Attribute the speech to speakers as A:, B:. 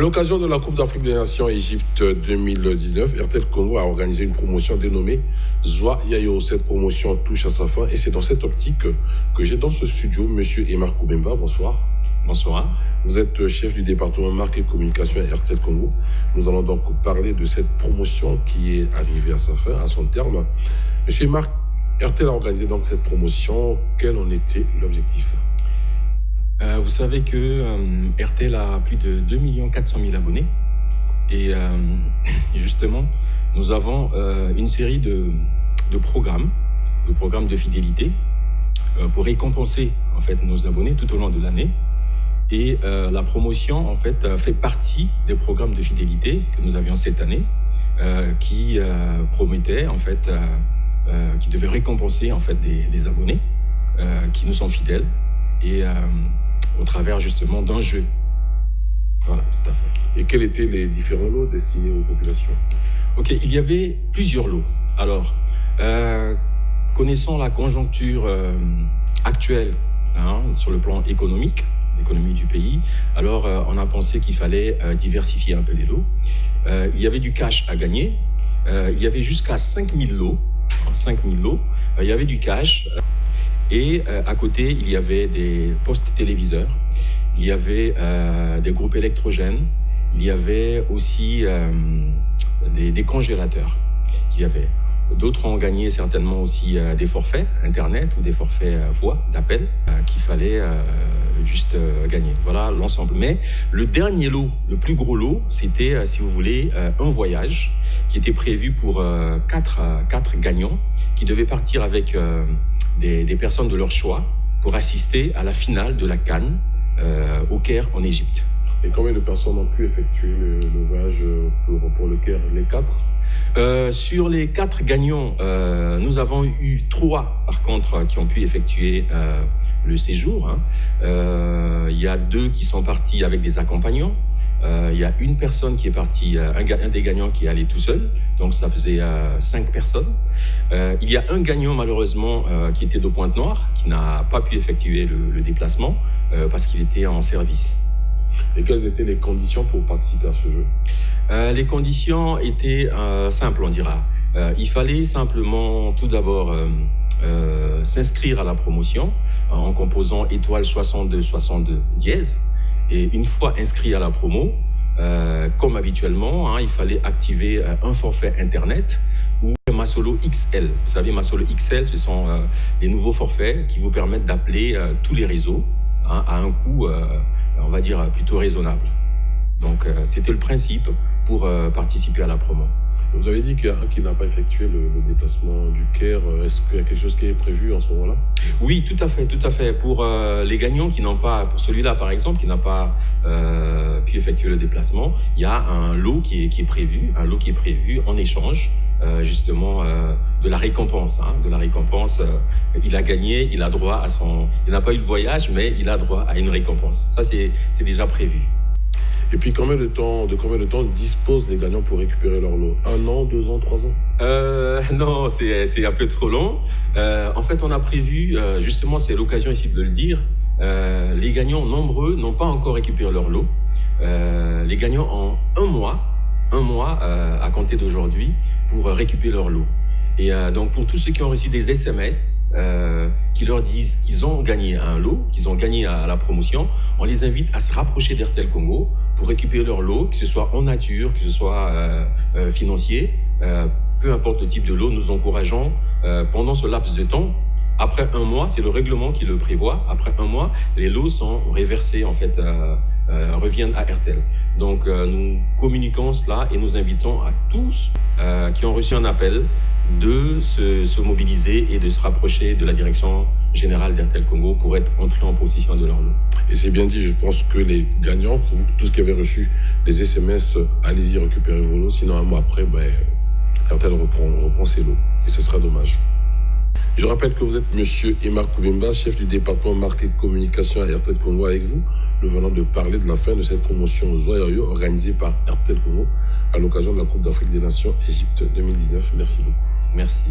A: l'occasion de la Coupe d'Afrique des Nations Égypte 2019, RTL Congo a organisé une promotion dénommée Zwa Yayo. Cette promotion touche à sa fin et c'est dans cette optique que j'ai dans ce studio M. Emar Koubemba. Bonsoir.
B: Bonsoir.
A: Vous êtes chef du département marque et communication à RTL Congo. Nous allons donc parler de cette promotion qui est arrivée à sa fin, à son terme. M. Emar, RTL a organisé donc cette promotion. Quel en était l'objectif ?
B: Vous savez que RTL a plus de 2 400 000 abonnés et justement nous avons une série de programmes de fidélité pour récompenser en fait nos abonnés tout au long de l'année et la promotion en fait fait partie des programmes de fidélité que nous avions cette année qui promettaient en fait qui devaient récompenser en fait des abonnés qui nous sont fidèles et au travers justement d'un jeu. Voilà, tout à fait.
A: Et quels étaient les différents lots destinés aux populations ?
B: Ok, il y avait plusieurs lots. Alors, connaissant la conjoncture actuelle sur le plan économique, l'économie du pays, alors on a pensé qu'il fallait diversifier un peu les lots. Il y avait du cash à gagner. Il y avait jusqu'à 5000 lots. 5000 lots. Il y avait du cash. Et à côté, il y avait des postes téléviseurs, il y avait des groupes électrogènes, il y avait aussi des congélateurs qu'il y avait. D'autres ont gagné certainement aussi des forfaits Internet ou des forfaits voix d'appel qu'il fallait juste gagner. Voilà l'ensemble. Mais le dernier lot, le plus gros lot, c'était, si vous voulez, un voyage qui était prévu pour quatre gagnants qui devaient partir avec des personnes de leur choix pour assister à la finale de la CAN au Caire en Égypte.
A: Et combien de personnes ont pu effectuer le voyage pour le Caire? Les 4
B: Sur les 4 gagnants, nous avons eu 3 par contre qui ont pu effectuer le séjour. Il y a 2 qui sont partis avec des accompagnants. Il y a une personne qui est partie, un des gagnants qui est allé tout seul, donc ça faisait 5 personnes. Il y a un gagnant malheureusement qui était de Pointe-Noire, qui n'a pas pu effectuer le déplacement parce qu'il était en service.
A: Et quelles étaient les conditions pour participer à ce jeu ?
B: Les conditions étaient simples, on dira. Il fallait simplement tout d'abord s'inscrire à la promotion en composant étoile 62 62 dièse. Et une fois inscrit à la promo, comme habituellement, il fallait activer un forfait Internet ou Masolo XL. Vous savez, Masolo XL, ce sont les nouveaux forfaits qui vous permettent d'appeler tous les réseaux à un coût, on va dire, plutôt raisonnable. Donc, c'était le principe pour participer à la promo.
A: Vous avez dit qu'il y a un qui n'a pas effectué le déplacement du Caire. Est-ce qu'il y a quelque chose qui est prévu en ce moment-là ?
B: Oui, tout à fait, tout à fait. Pour les gagnants qui n'ont pas, pour celui-là par exemple, qui n'a pas pu effectuer le déplacement, il y a un lot qui est prévu, en échange justement de la récompense. De la récompense, il a gagné, il a droit à son, il n'a pas eu le voyage, mais il a droit à une récompense. Ça c'est déjà prévu.
A: Et puis, combien de temps disposent les gagnants pour récupérer leur lot ? 1 an, 2 ans, 3 ans ?
B: Non, c'est un peu trop long. En fait, on a prévu, justement, c'est l'occasion ici de le dire, les gagnants nombreux n'ont pas encore récupéré leur lot. Les gagnants ont un mois à compter d'aujourd'hui pour récupérer leur lot. Et donc, pour tous ceux qui ont reçu des SMS qui leur disent qu'ils ont gagné un lot, qu'ils ont gagné à la promotion, on les invite à se rapprocher d'RTL Congo pour récupérer leur lot, que ce soit en nature, que ce soit financier, peu importe le type de lot, nous encourageons pendant ce laps de temps. Après 1 mois, c'est le règlement qui le prévoit, après 1 mois, les lots sont reversés, en fait, reviennent à RTL. Donc, nous communiquons cela et nous invitons à tous qui ont reçu un appel de se mobiliser et de se rapprocher de la direction générale d'RTL Congo pour être entrés en possession de leur lot.
A: Et c'est bien dit, je pense que les gagnants, tous qui avaient reçu des SMS, allez-y récupérer vos lots, sinon 1 mois après, RTL reprend ses lots. Et ce sera dommage. Je rappelle que vous êtes M. Emar Koubemba, chef du département marque et communication à RTL Congo avec vous. Nous venons de parler de la fin de cette promotion Zwa Yayo organisée par RTL Congo à l'occasion de la Coupe d'Afrique des Nations Égypte 2019. Merci beaucoup.
B: Merci.